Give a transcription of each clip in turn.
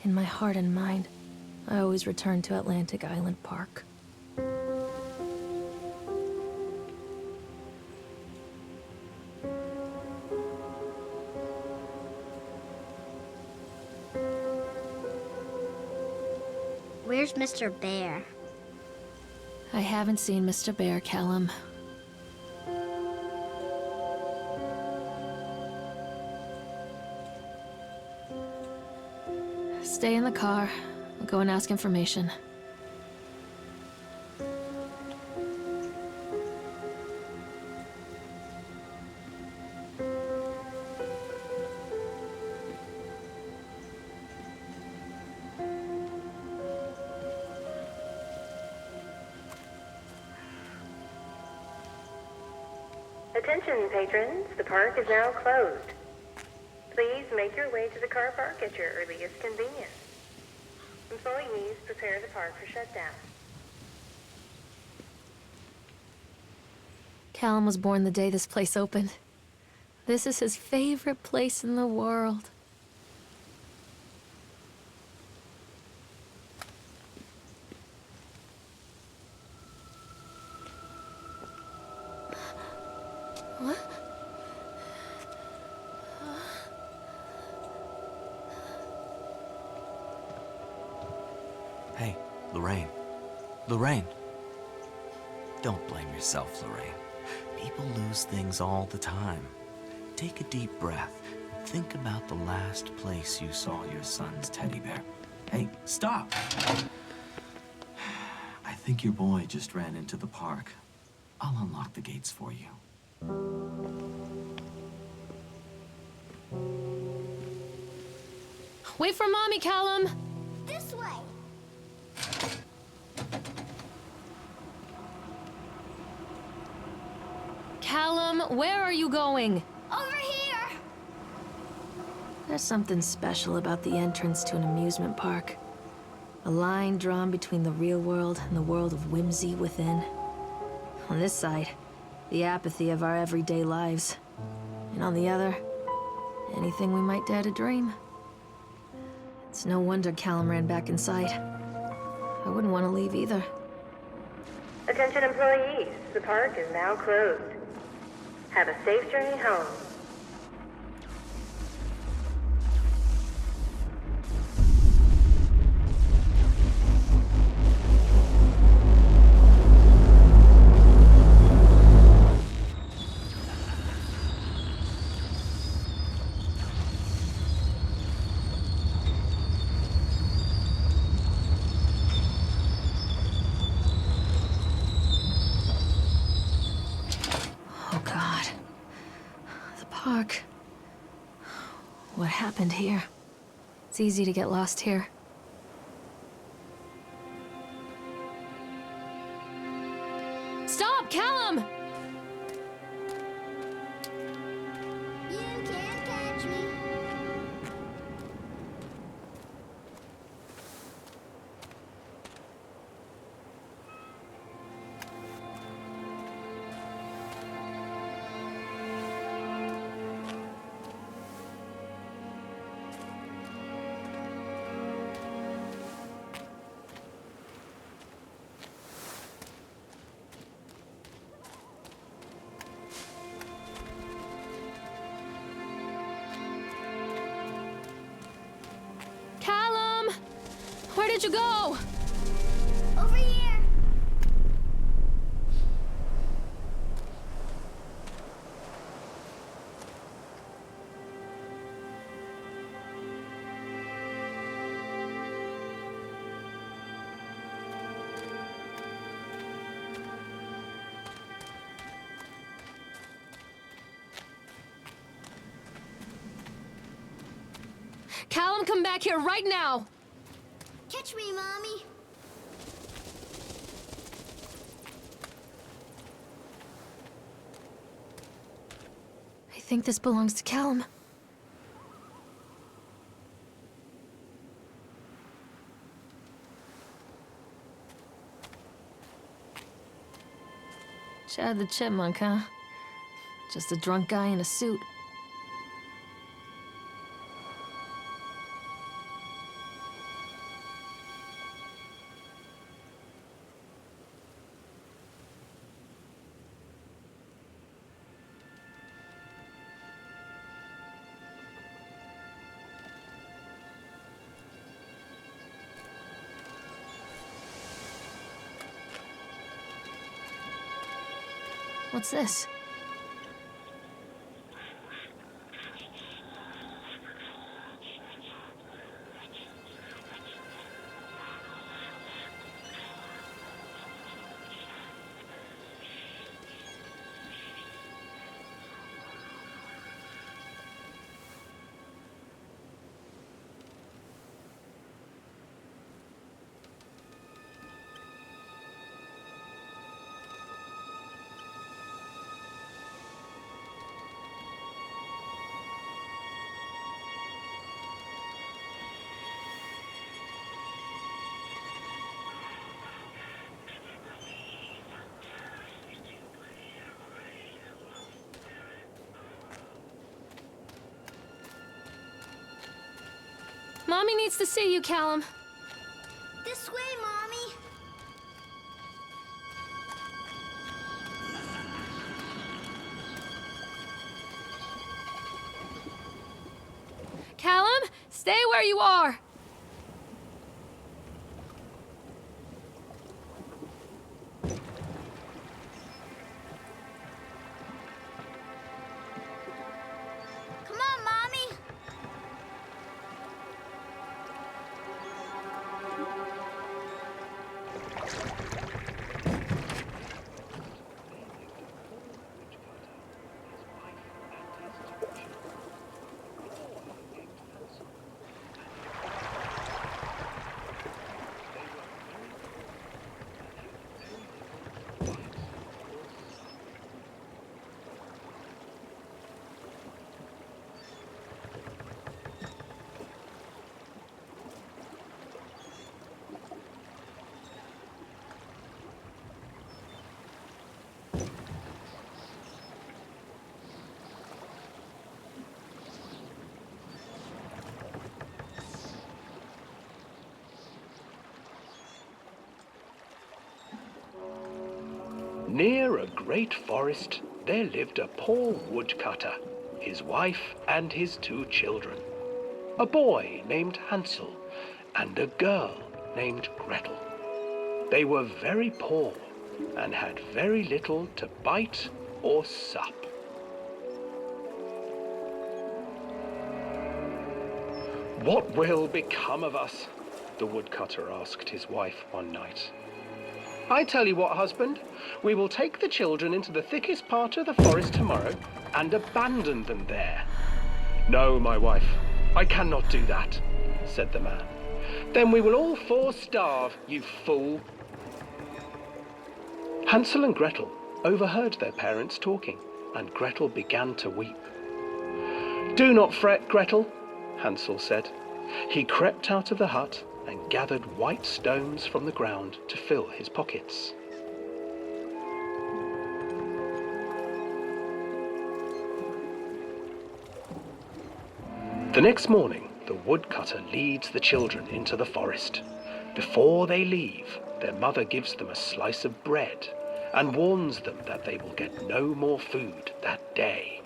In my heart and mind, I always return to Atlantic Island Park. Where's Mr. Bear? I haven't seen Mr. Bear, Callum. Stay in the car. I'll go and ask information. Attention, patrons. The park is now closed. Please make your way to the car park at your earliest convenience. Employees prepare the park for shutdown. Callum was born the day this place opened. This is his favorite place in the world. What? Hey, Lorraine. Lorraine. Don't blame yourself, Lorraine. People lose things all the time. Take a deep breath and think about the last place you saw your son's teddy bear. Hey, stop! I think your boy just ran into the park. I'll unlock the gates for you. Wait for Mommy, Callum! This way. Callum, where are you going? Over here! There's something special about the entrance to an amusement park. A line drawn between the real world and the world of whimsy within. On this side, the apathy of our everyday lives. And on the other, anything we might dare to dream. It's no wonder Callum ran back inside. I wouldn't want to leave either. Attention, employees. The park is now closed. Have a safe journey home. Oh God. The park. What happened here? It's easy to get lost here. Stop, Callum! You can't catch me. Callum! Where did you go? Over here. Callum, come back here right now! Catch me, Mommy. I think this belongs to Callum. Chad the Chipmunk, huh? Just a drunk guy in a suit. What's this? Mommy needs to see you, Callum. This way, Mommy. Callum, stay where you are. Come on, Mommy. Near a great forest, there lived a poor woodcutter, his wife and his 2 children. A boy named Hansel and a girl named Gretel. They were very poor and had very little to bite or sup. "What will become of us?" the woodcutter asked his wife one night. "I tell you what, husband, we will take the children into the thickest part of the forest tomorrow and abandon them there." "No, my wife, I cannot do that," said the man. "Then we will all 4 starve, you fool." Hansel and Gretel overheard their parents talking, and Gretel began to weep. "Do not fret, Gretel," Hansel said. He crept out of the hut and gathered white stones from the ground to fill his pockets. The next morning, the woodcutter leads the children into the forest. Before they leave, their mother gives them a slice of bread and warns them that they will get no more food that day.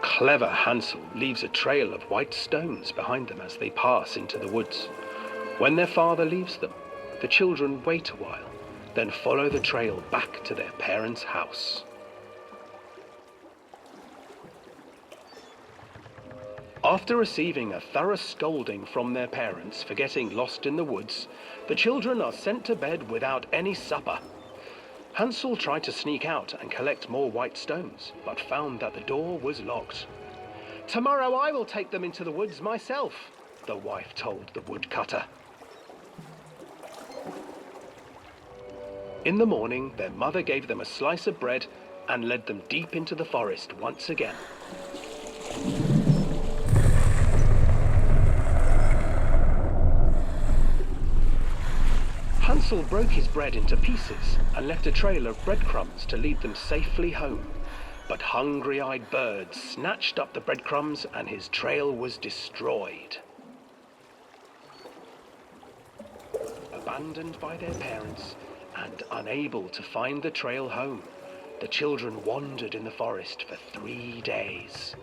Clever Hansel leaves a trail of white stones behind them as they pass into the woods. When their father leaves them, the children wait a while, then follow the trail back to their parents' house. After receiving a thorough scolding from their parents for getting lost in the woods, the children are sent to bed without any supper. Hansel tried to sneak out and collect more white stones, but found that the door was locked. "Tomorrow I will take them into the woods myself," the wife told the woodcutter. In the morning, their mother gave them a slice of bread and led them deep into the forest once again. Hansel broke his bread into pieces and left a trail of breadcrumbs to lead them safely home. But hungry-eyed birds snatched up the breadcrumbs and his trail was destroyed. Abandoned by their parents and unable to find the trail home, the children wandered in the forest for 3 days.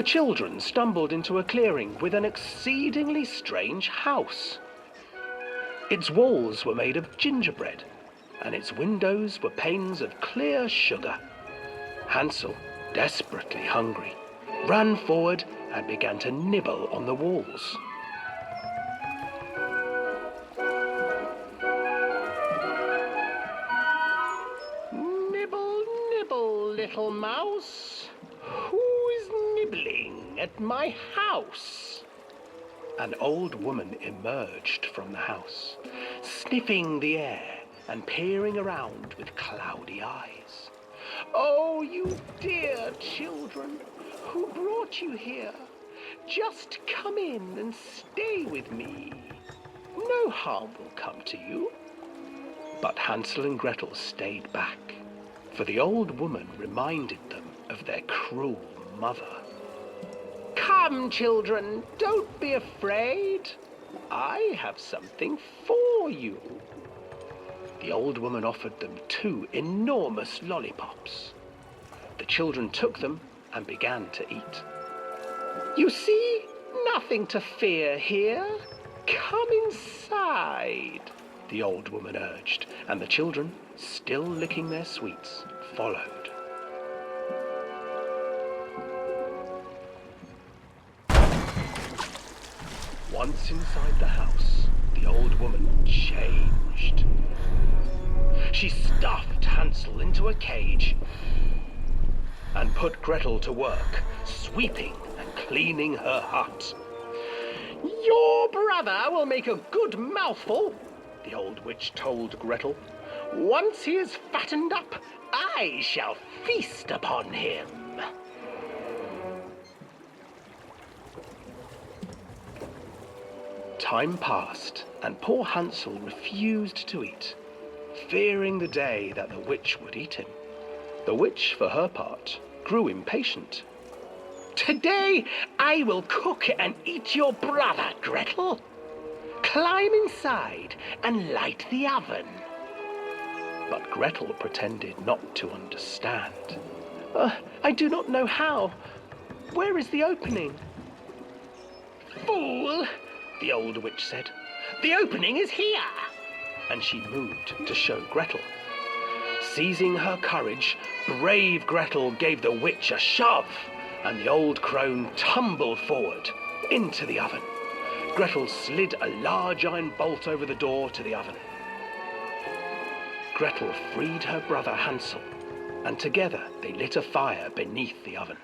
children stumbled into a clearing with an exceedingly strange house. Its walls were made of gingerbread, and its windows were panes of clear sugar. Hansel, desperately hungry, ran forward and began to nibble on the walls. Nibble, nibble, little mouse. Who is nibbling at my house? An old woman emerged from the house, sniffing the air and peering around with cloudy eyes. Oh, you dear children, who brought you here? Just come in and stay with me. No harm will come to you. But Hansel and Gretel stayed back, for the old woman reminded them of their cruel mother. Come, children, don't be afraid. I have something for you. The old woman offered them 2 enormous lollipops. The children took them and began to eat. You see, nothing to fear here. Come inside, the old woman urged, and the children, still licking their sweets, followed. Once inside the house, the old woman changed. She stuffed Hansel into a cage and put Gretel to work, sweeping and cleaning her hut. Your brother will make a good mouthful, the old witch told Gretel. Once he is fattened up, I shall feast upon him. Time passed, and poor Hansel refused to eat, fearing the day that the witch would eat him. The witch, for her part, grew impatient. Today I will cook and eat your brother, Gretel. Climb inside and light the oven. But Gretel pretended not to understand. I do not know how. Where is the opening? Fool, the old witch said. The opening is here. And she moved to show Gretel. Seizing her courage, brave Gretel gave the witch a shove, and the old crone tumbled forward into the oven. Gretel slid a large iron bolt over the door to the oven. Gretel freed her brother Hansel, and together they lit a fire beneath the oven.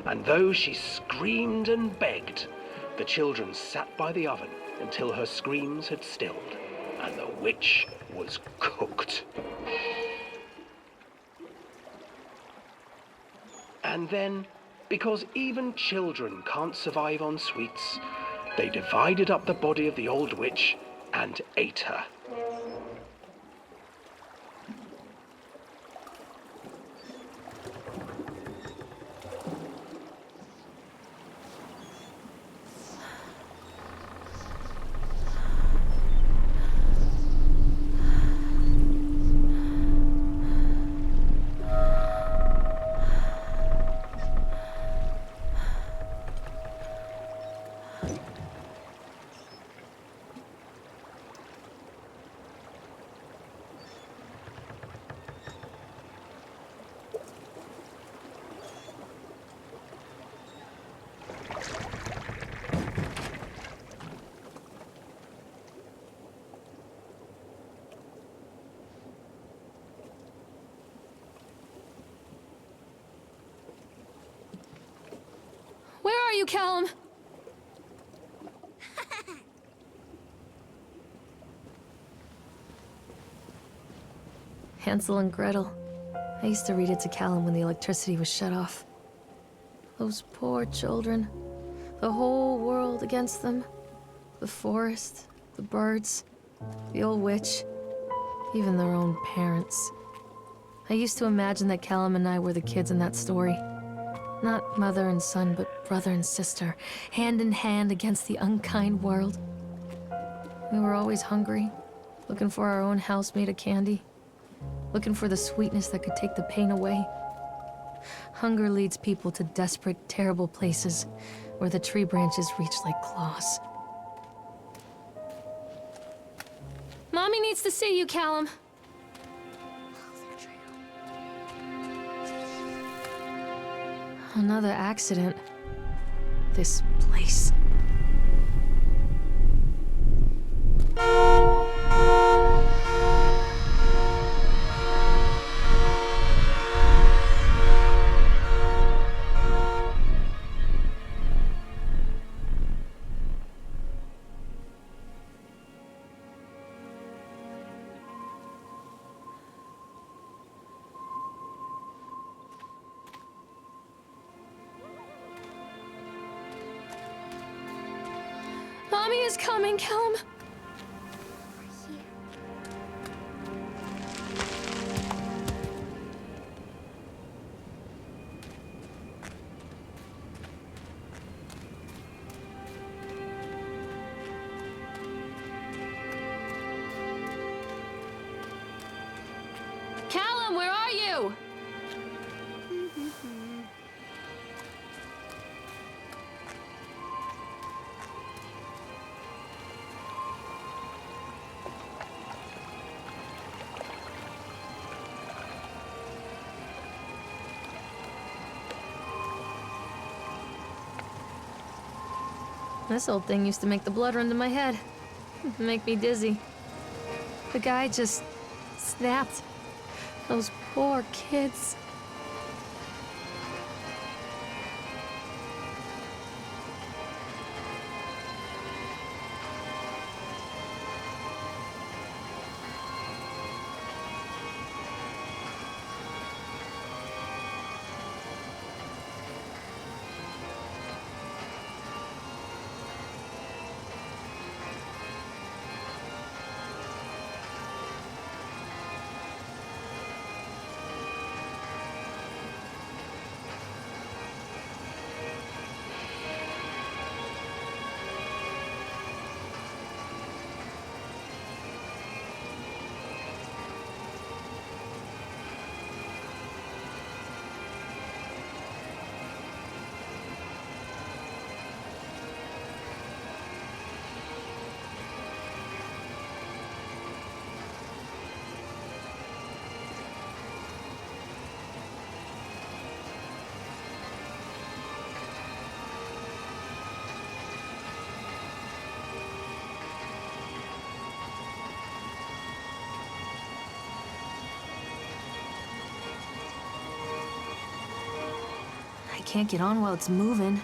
And though she screamed and begged, the children sat by the oven until her screams had stilled, and the witch was cooked. And then, because even children can't survive on sweets, they divided up the body of the old witch and ate her. Where are you, Callum? Hansel and Gretel. I used to read it to Callum when the electricity was shut off. Those poor children. The whole world against them. The forest, the birds, the old witch, even their own parents. I used to imagine that Callum and I were the kids in that story. Not mother and son, but brother and sister, hand in hand against the unkind world. We were always hungry, looking for our own house made of candy, looking for the sweetness that could take the pain away. Hunger leads people to desperate, terrible places where the tree branches reach like claws. Mommy needs to see you, Callum. Another accident. This place. Mommy is coming, Callum. Callum, where are you? This old thing used to make the blood run to my head. Make me dizzy. The guy just snapped. Those poor kids. I can't get on while it's moving.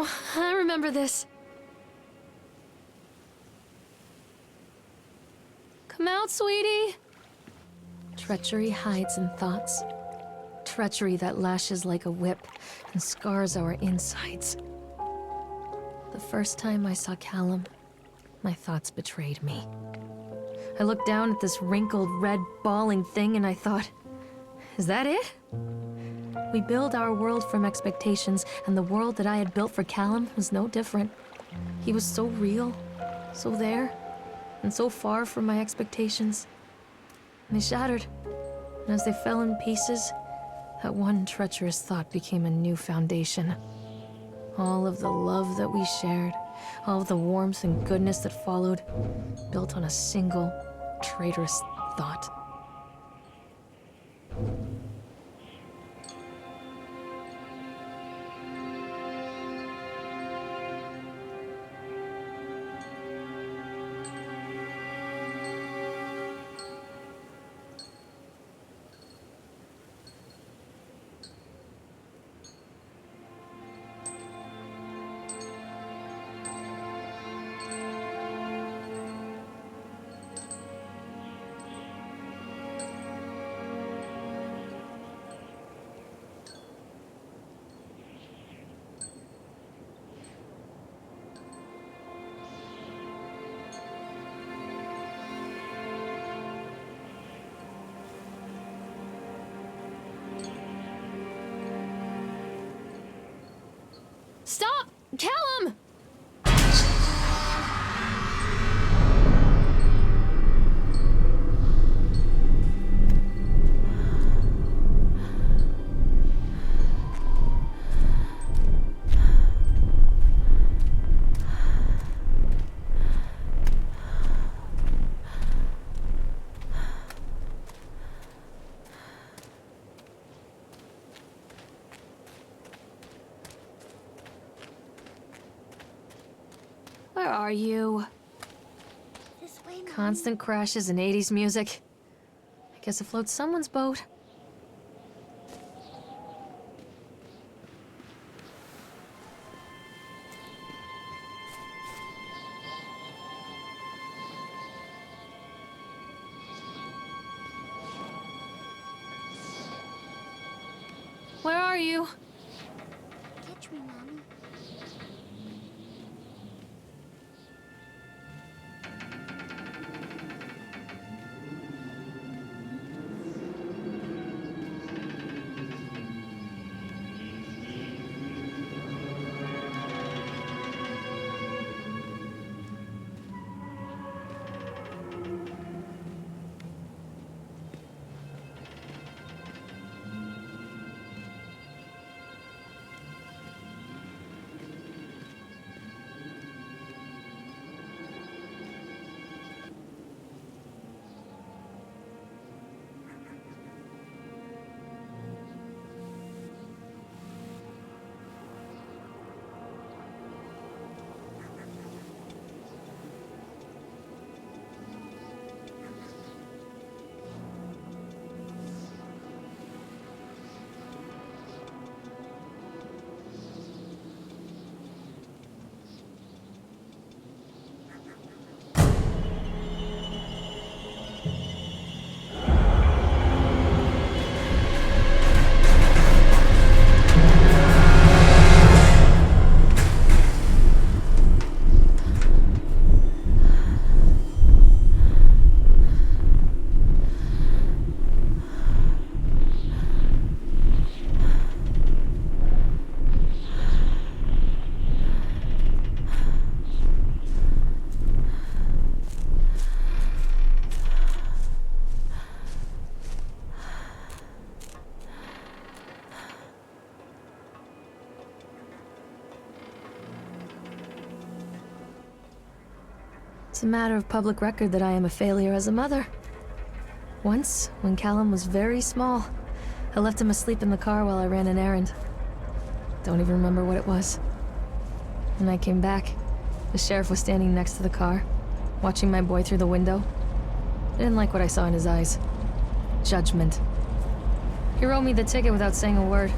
Oh, I remember this. Come out, sweetie. Treachery hides in thoughts. Treachery that lashes like a whip and scars our insides. The first time I saw Callum, my thoughts betrayed me. I looked down at this wrinkled, red, bawling thing and I thought, is that it? We build our world from expectations, and the world that I had built for Callum was no different. He was so real, so there, and so far from my expectations. And they shattered, and as they fell in pieces, that one treacherous thought became a new foundation. All of the love that we shared, all of the warmth and goodness that followed, built on a single, traitorous thought. Stop! Callum! Where are you? This way, Mommy. Constant crashes and 80s music. I guess it floats someone's boat. Where are you? Catch me, Mommy. It's a matter of public record that I am a failure as a mother. Once, when Callum was very small, I left him asleep in the car while I ran an errand. Don't even remember what it was. When I came back, the sheriff was standing next to the car, watching my boy through the window. I didn't like what I saw in his eyes. Judgment. He wrote me the ticket without saying a word.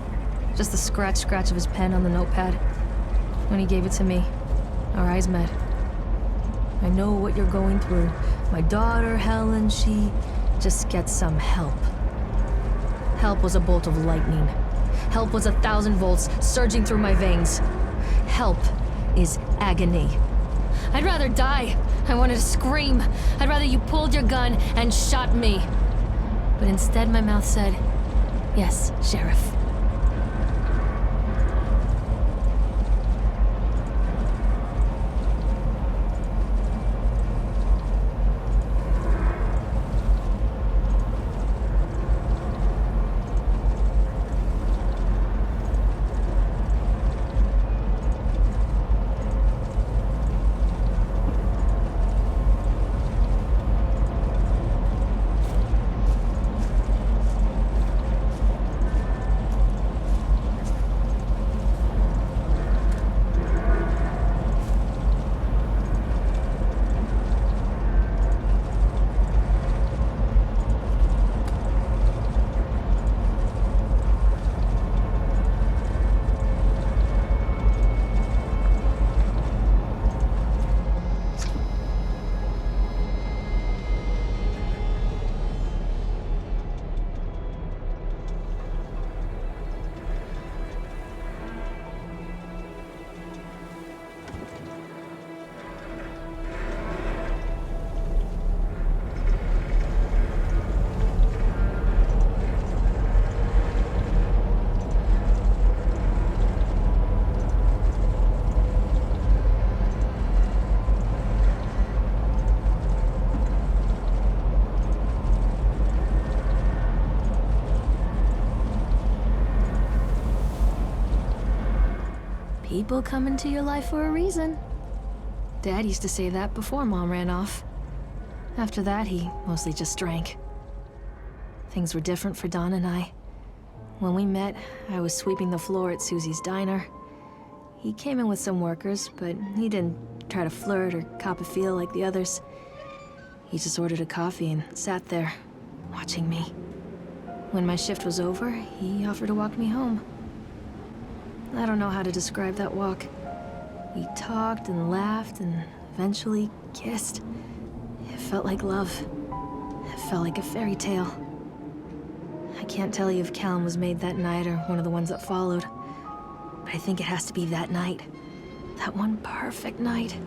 Just the scratch of his pen on the notepad. When he gave it to me, our eyes met. I know what you're going through. My daughter, Helen, she just gets some help. Help was a bolt of lightning. Help was 1,000 volts surging through my veins. Help is agony. I'd rather die. I wanted to scream. I'd rather you pulled your gun and shot me. But instead my mouth said, "Yes, Sheriff." People come into your life for a reason. Dad used to say that before Mom ran off. After that, he mostly just drank. Things were different for Don and I. When we met, I was sweeping the floor at Susie's diner. He came in with some workers, but he didn't try to flirt or cop a feel like the others. He just ordered a coffee and sat there, watching me. When my shift was over, he offered to walk me home. I don't know how to describe that walk. We talked and laughed and eventually kissed. It felt like love. It felt like a fairy tale. I can't tell you if Callum was made that night or one of the ones that followed, but I think it has to be that night. That one perfect night.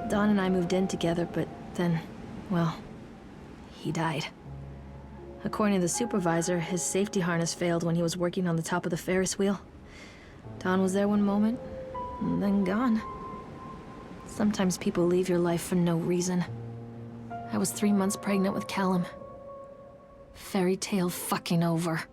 Don and I moved in together, but then, well, he died. According to the supervisor, his safety harness failed when he was working on the top of the Ferris wheel. Don was there one moment, and then gone. Sometimes people leave your life for no reason. I was 3 months pregnant with Callum. Fairy tale fucking over.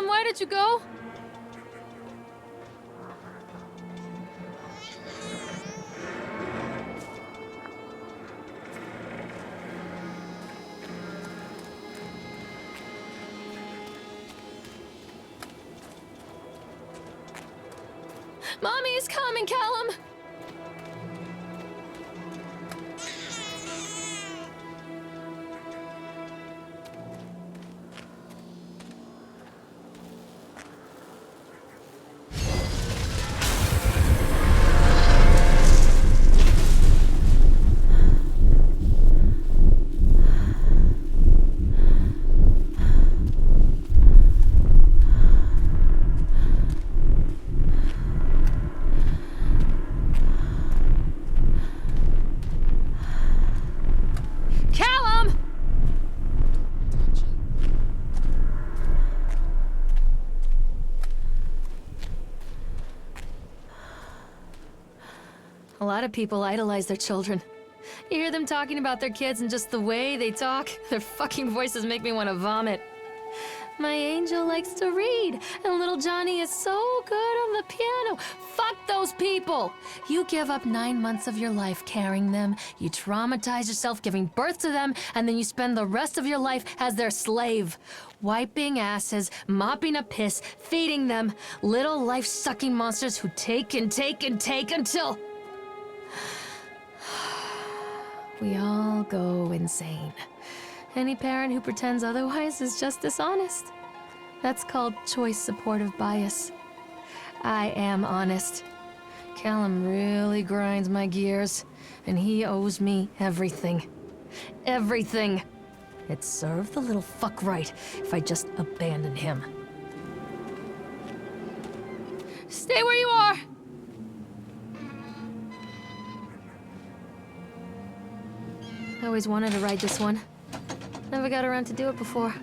Where did you go? Mommy is coming, Callum! A lot of people idolize their children. You hear them talking about their kids and just the way they talk, their fucking voices make me want to vomit. My angel likes to read, and little Johnny is so good on the piano. Fuck those people! You give up 9 months of your life carrying them, you traumatize yourself giving birth to them, and then you spend the rest of your life as their slave. Wiping asses, mopping up piss, feeding them, little life-sucking monsters who take and take and take until... we all go insane. Any parent who pretends otherwise is just dishonest. That's called choice supportive bias. I am honest. Callum really grinds my gears, and he owes me everything. Everything. It'd serve the little fuck right if I just abandoned him. Stay where you are! I always wanted to ride this one. Never got around to do it before.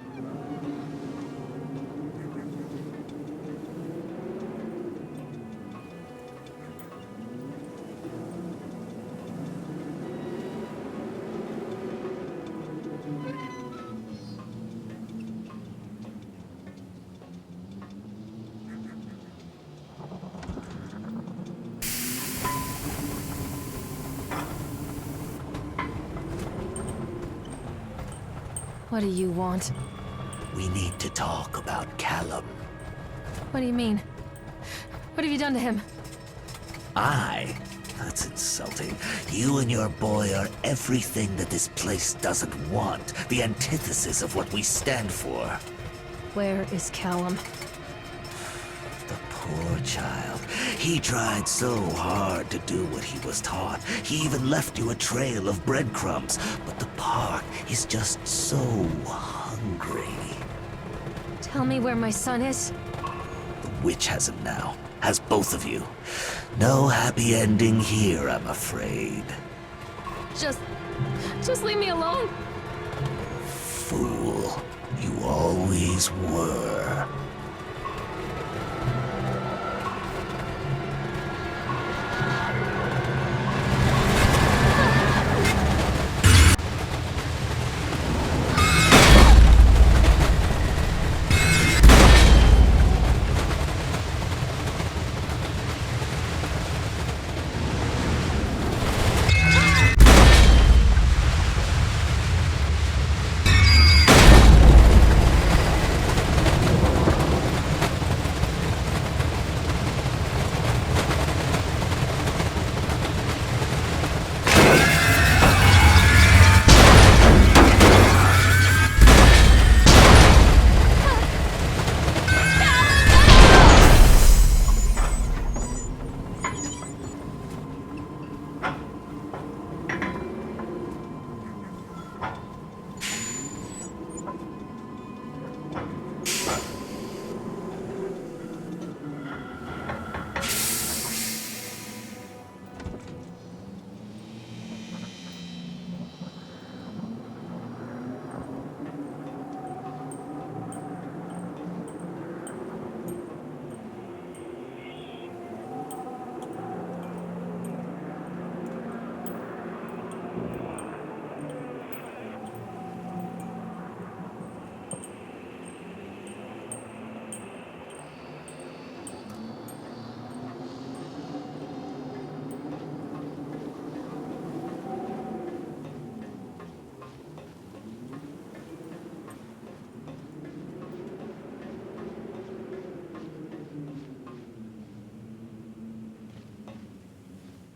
What do you want? We need to talk about Callum. What do you mean? What have you done to him? That's insulting. You and your boy are everything that this place doesn't want. The antithesis of what we stand for. Where is Callum? The poor child. He tried so hard to do what he was taught. He even left you a trail of breadcrumbs. But the park is just so hungry. Tell me where my son is. The witch has him now. Has both of you. No happy ending here, I'm afraid. Just leave me alone. Fool. You always were.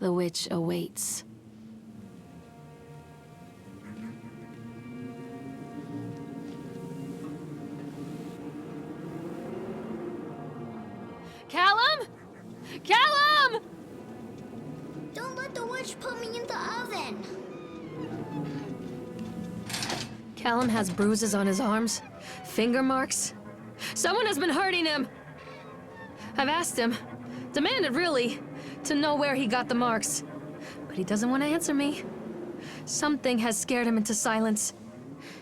The witch awaits. Callum? Callum! Don't let the witch put me in the oven. Callum has bruises on his arms, finger marks. Someone has been hurting him. I've asked him, demanded really, to know where he got the marks. But he doesn't want to answer me. Something has scared him into silence.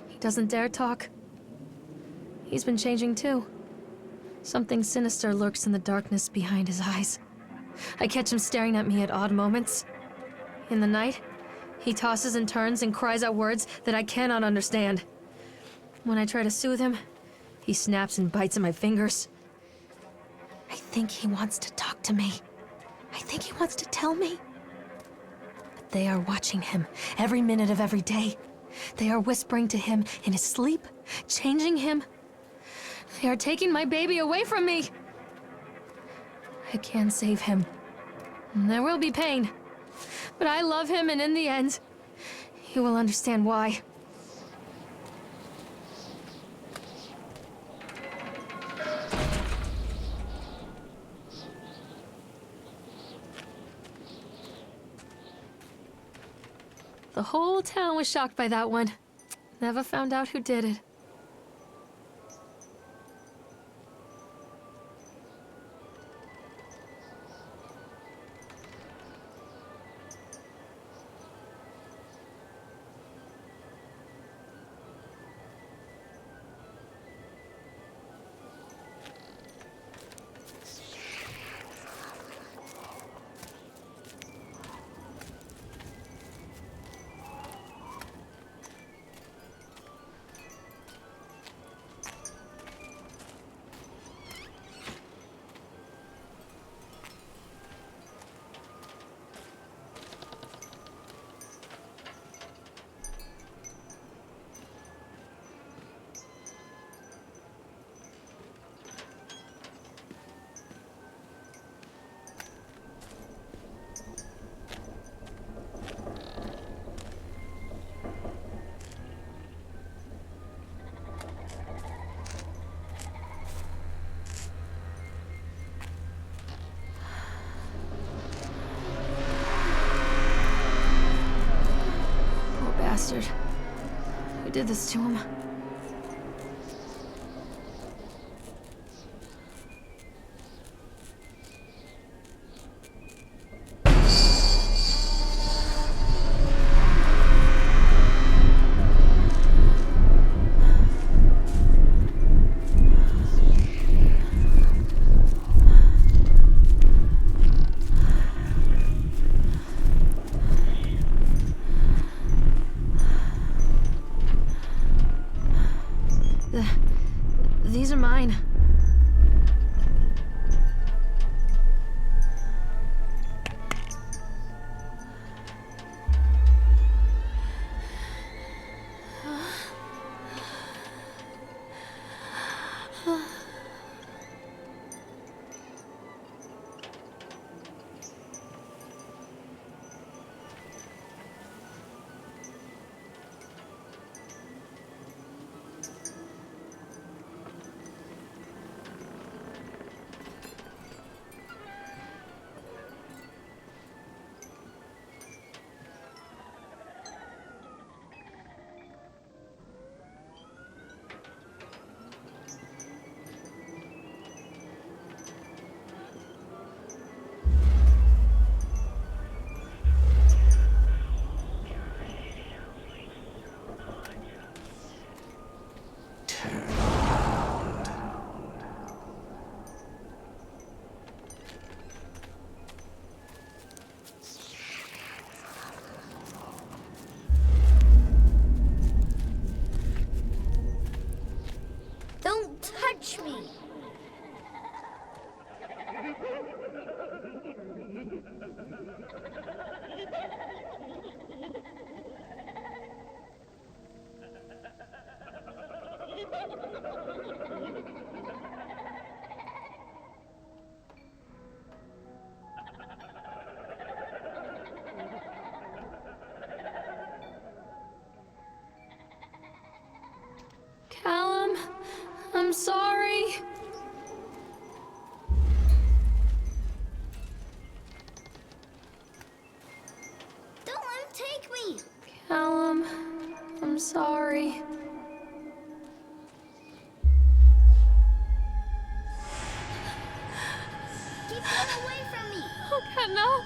He doesn't dare talk. He's been changing too. Something sinister lurks in the darkness behind his eyes. I catch him staring at me at odd moments. In the night, He tosses and turns and cries out words that I cannot understand. When I try to soothe him, he snaps and bites at my fingers. I think he wants to talk to me. I think he wants to tell me. But they are watching him every minute of every day. They are whispering to him in his sleep, changing him. They are taking my baby away from me. I can save him. There will be pain. But I love him, and in the end, you will understand why. The whole town was shocked by that one. Never found out who did it. Bastard. Who did this to him? These are mine. Don't touch me! Callum, I'm sorry. Don't let him take me! Callum, I'm sorry. Keep him away from me! Oh God, no.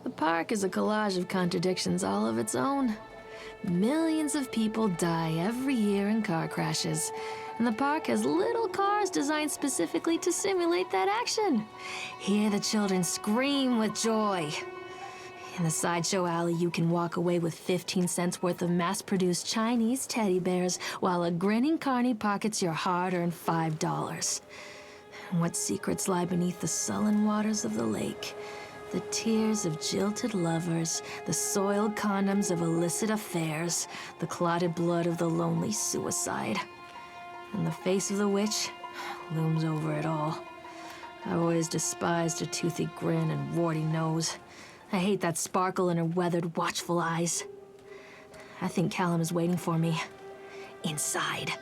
The park is a collage of contradictions all of its own. Millions of people die every year in car crashes, and the park has little cars designed specifically to simulate that action. Hear the children scream with joy. In the sideshow alley, you can walk away with 15 cents worth of mass-produced Chinese teddy bears while a grinning carny pockets your hard-earned $5. What secrets lie beneath the sullen waters of the lake? The tears of jilted lovers, the soiled condoms of illicit affairs, the clotted blood of the lonely suicide. And the face of the witch looms over it all. I've always despised her toothy grin and warty nose. I hate that sparkle in her weathered, watchful eyes. I think Callum is waiting for me. Inside.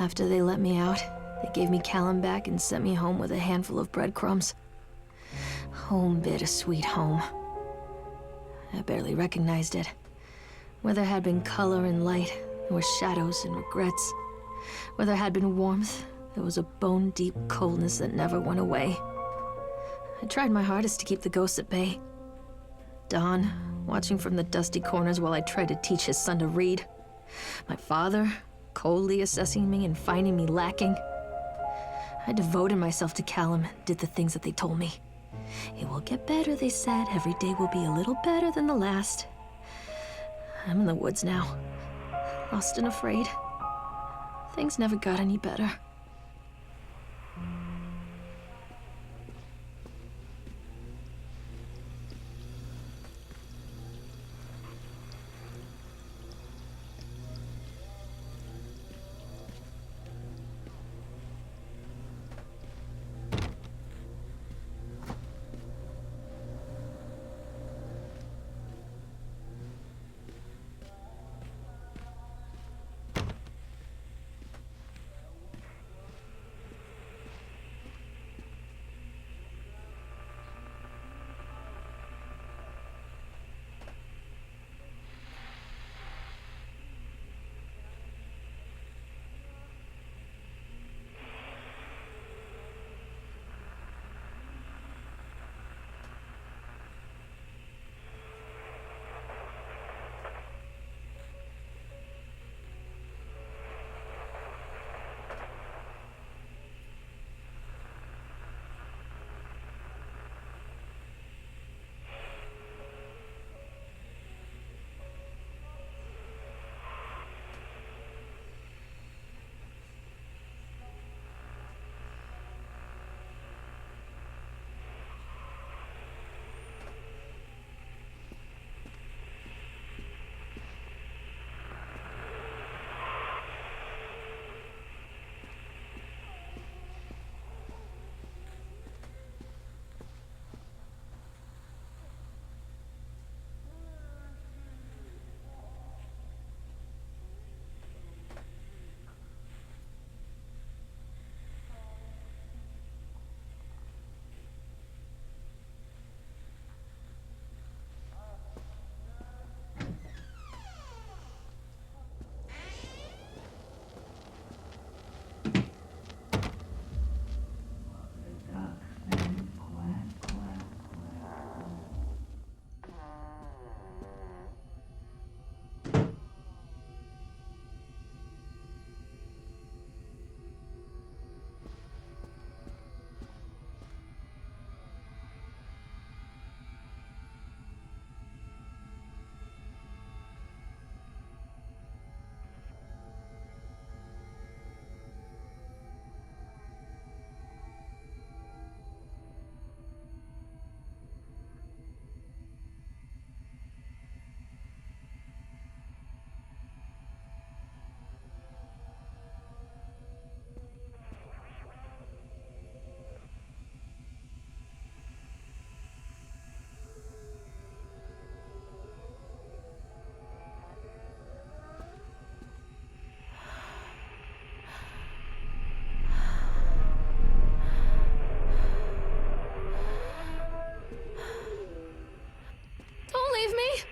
After they let me out, they gave me Callum back and sent me home with a handful of breadcrumbs. Home, bittersweet home. I barely recognized it. Where there had been color and light, there were shadows and regrets. Where there had been warmth, there was a bone-deep coldness that never went away. I tried my hardest to keep the ghosts at bay. Don, watching from the dusty corners while I tried to teach his son to read. My father, coldly assessing me and finding me lacking. I devoted myself to Callum, did the things that they told me. It will get better, they said. Every day will be a little better than the last. I'm in the woods now, lost and afraid. Things never got any better. Don't leave me!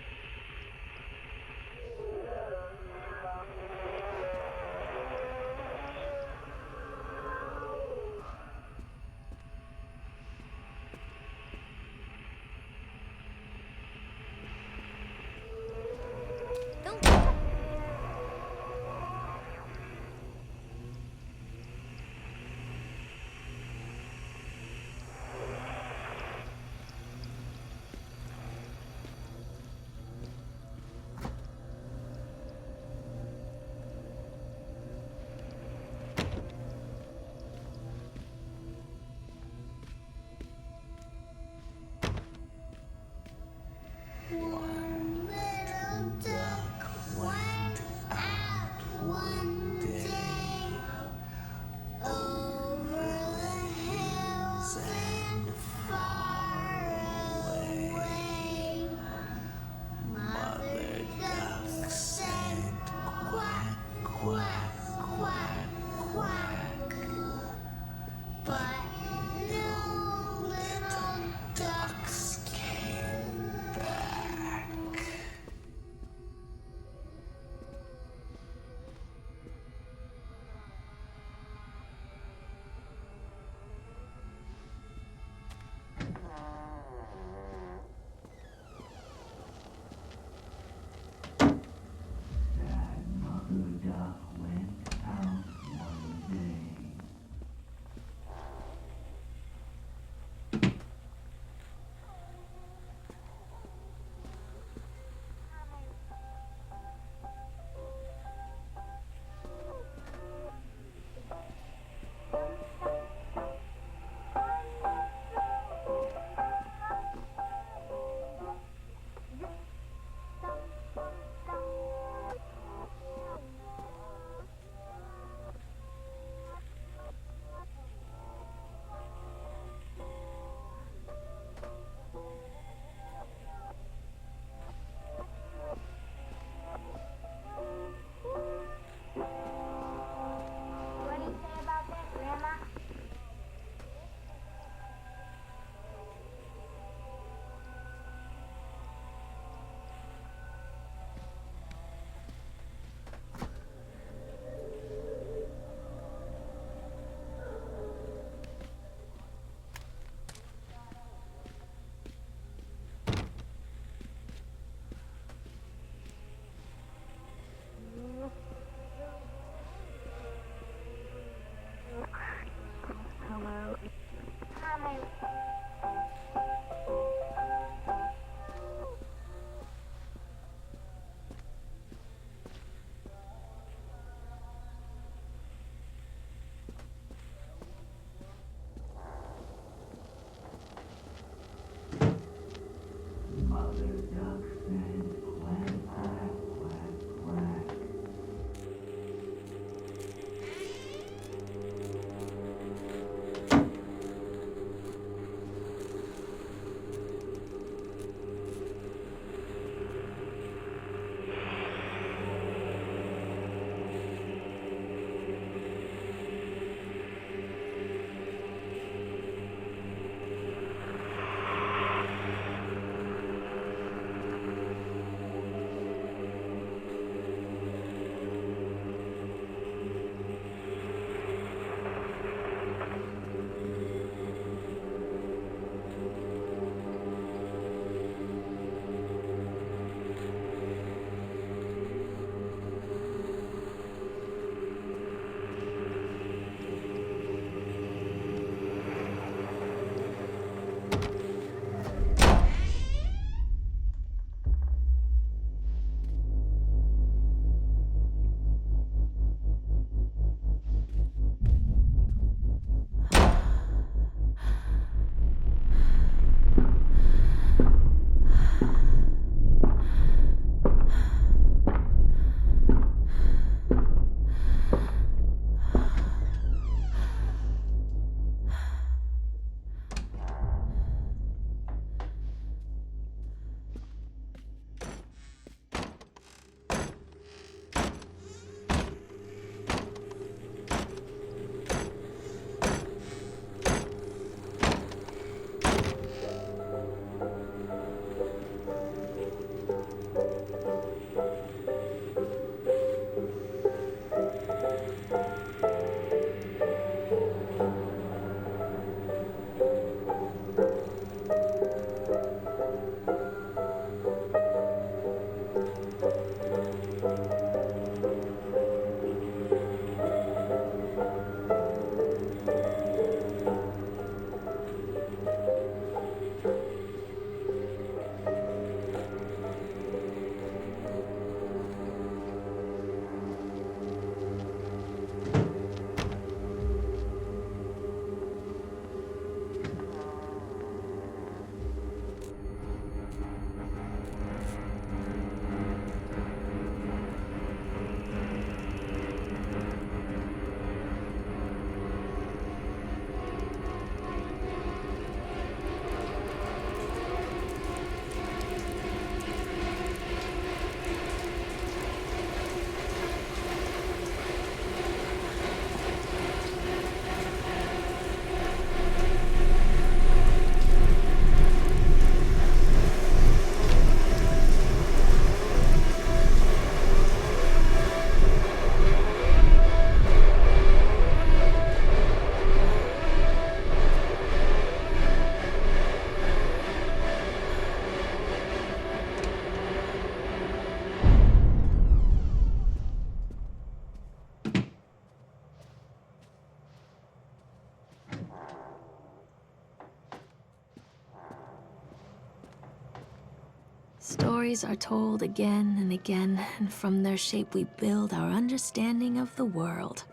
Stories are told again and again, and from their shape we build our understanding of the world.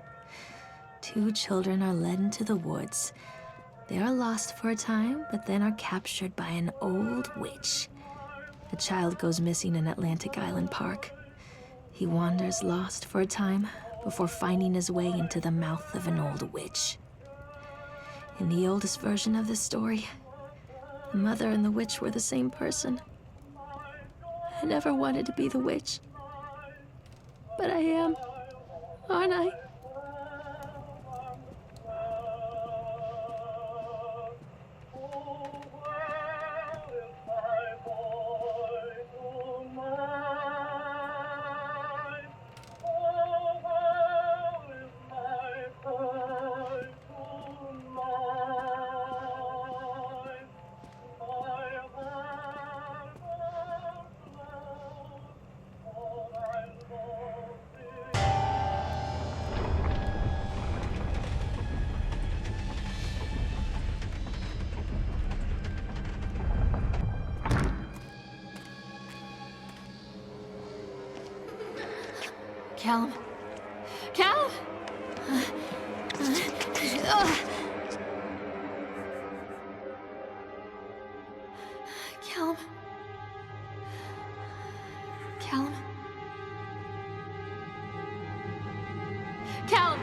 Two children are led into the woods. They are lost for a time, but then are captured by an old witch. The child goes missing in Atlantic Island Park. He wanders lost for a time before finding his way into the mouth of an old witch. In the oldest version of this story, the mother and the witch were the same person. I never wanted to be the witch, but I am, aren't I? Callum? Callum! Callum? Callum? Callum!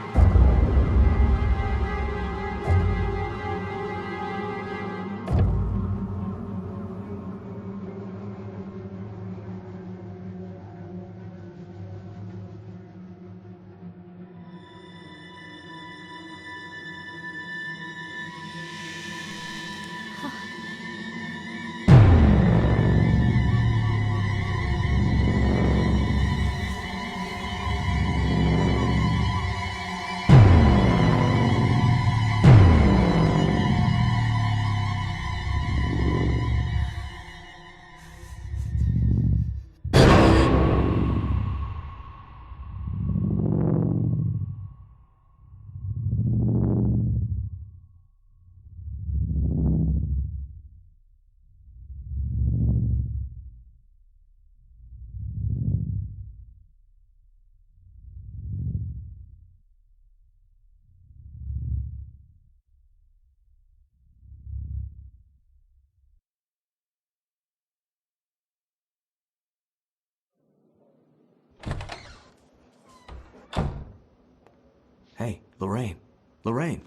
Hey, Lorraine. Lorraine.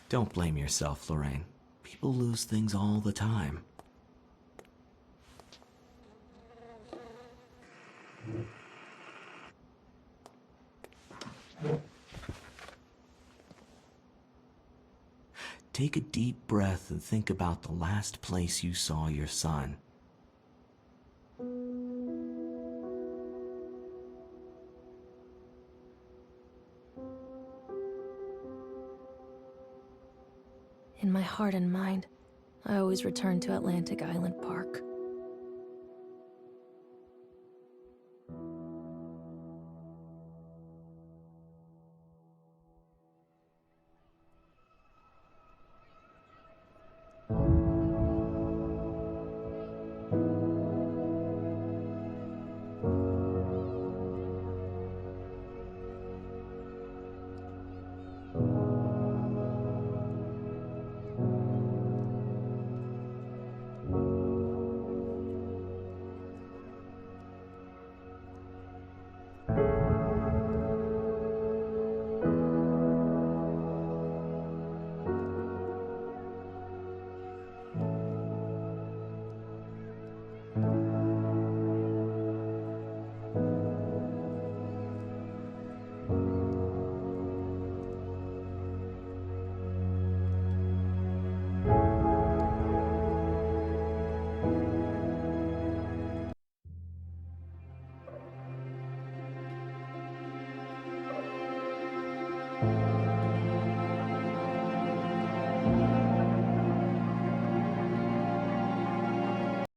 Don't blame yourself, Lorraine. People lose things all the time. Take a deep breath and think about the last place you saw your son. In my heart and mind, I always return to Atlantic Island Park.